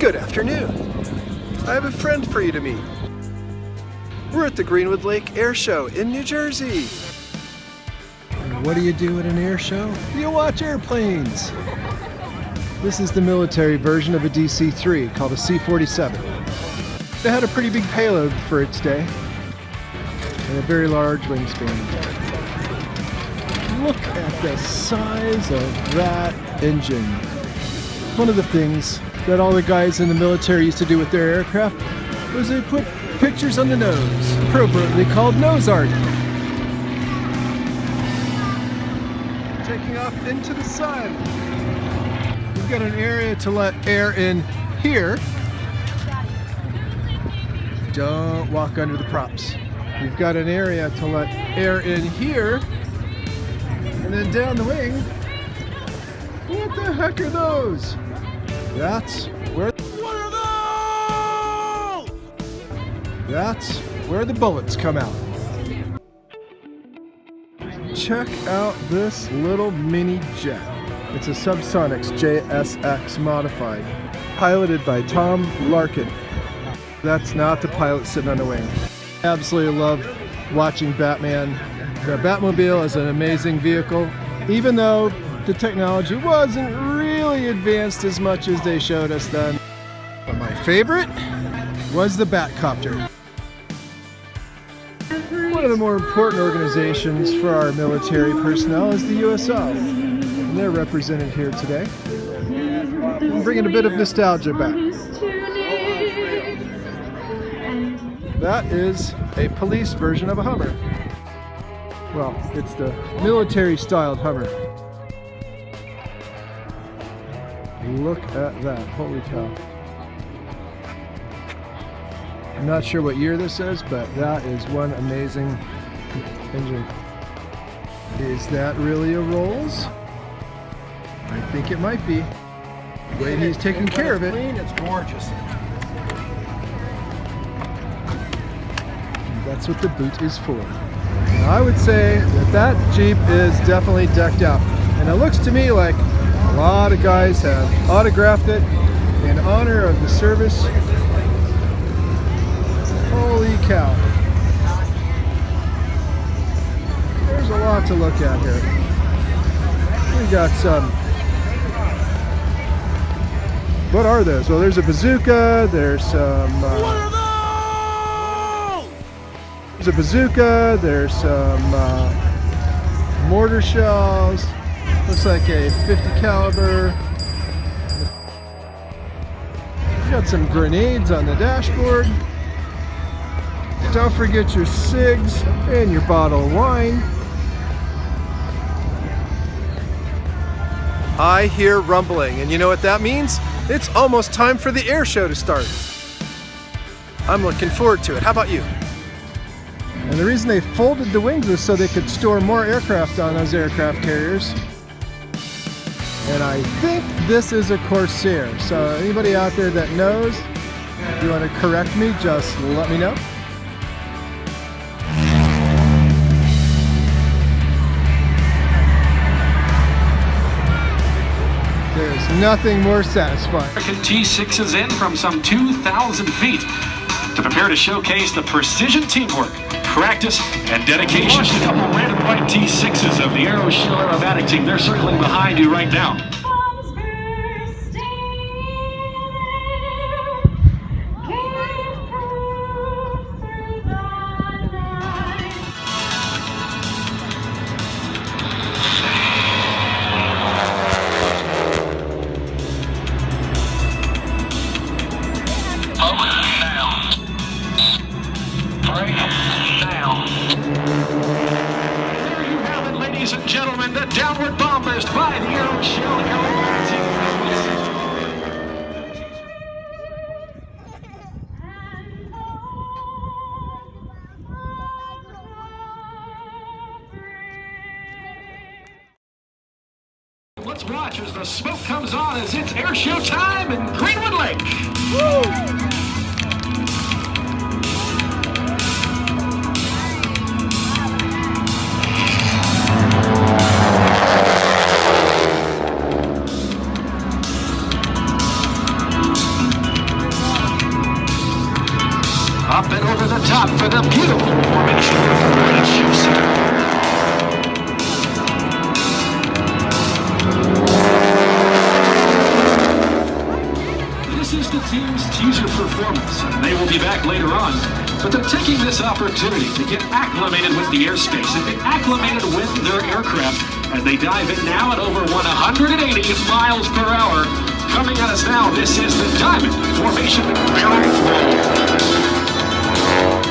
Good afternoon. I have a friend for you to meet. We're at the Greenwood Lake Airshow in New Jersey. And what do you do at an air show? You watch airplanes. This is the military version of a DC-3 called a C-47. It had a pretty big payload for its day and a very large wingspan. Look at the size of that engine. One of the things that all the guys in the military used to do with their aircraft was they put pictures on the nose, appropriately called nose art. Taking off into the sun. We've got an area to let air in here. Don't walk under the props. We've got an area to let air in here. And then down the wing, what the heck are those? That's where... What are those? That's where the bullets come out. Check out this little mini jet. It's a Subsonics JSX modified, piloted by Tom Larkin. That's not the pilot sitting on the wing. Absolutely love watching Batman. The Batmobile is an amazing vehicle, even though the technology wasn't really advanced as much as they showed us then. But my favorite was the Batcopter. One of the more important organizations for our military personnel is the USO. And they're represented here today. I'm bringing a bit of nostalgia back. That is a police version of a Hummer. Well, it's the military-styled Hummer. Look at that, holy cow. I'm not sure what year this is, but that is one amazing engine. Is that really a Rolls? I think it might be. The way he's taking care of it. It's gorgeous. That's what the boot is for. Now, I would say that that Jeep is definitely decked out. And it looks to me like a lot of guys have autographed it in honor of the service. Holy cow. There's a lot to look at here. We got some... What are those? Well, there's a bazooka, there's some... There's a bazooka, there's some mortar shells, looks like a 50 caliber. Got some grenades on the dashboard. Don't forget your cigs and your bottle of wine. I hear rumbling, and you know what that means? It's almost time for the air show to start. I'm looking forward to it. How about you? And the reason they folded the wings was so they could store more aircraft on those aircraft carriers. And I think this is a Corsair. So anybody out there that knows, if you want to correct me, just let me know. There's nothing more satisfying. T6s in from some 2,000 feet to prepare to showcase the precision teamwork, practice, and dedication. Watch a couple random white T6s of the AeroShell Aerobatic team. They're circling behind you right now. Ladies and gentlemen, the downward bombers by the AeroShell Aerobatic. Let's watch as the smoke comes on as it's air show time in Greenwood Lake. Woo! be back later on. But they're taking this opportunity to get acclimated with the airspace and get acclimated with their aircraft as they dive in now at over 180 miles per hour. Coming at us now, this is the Diamond Formation barrel roll.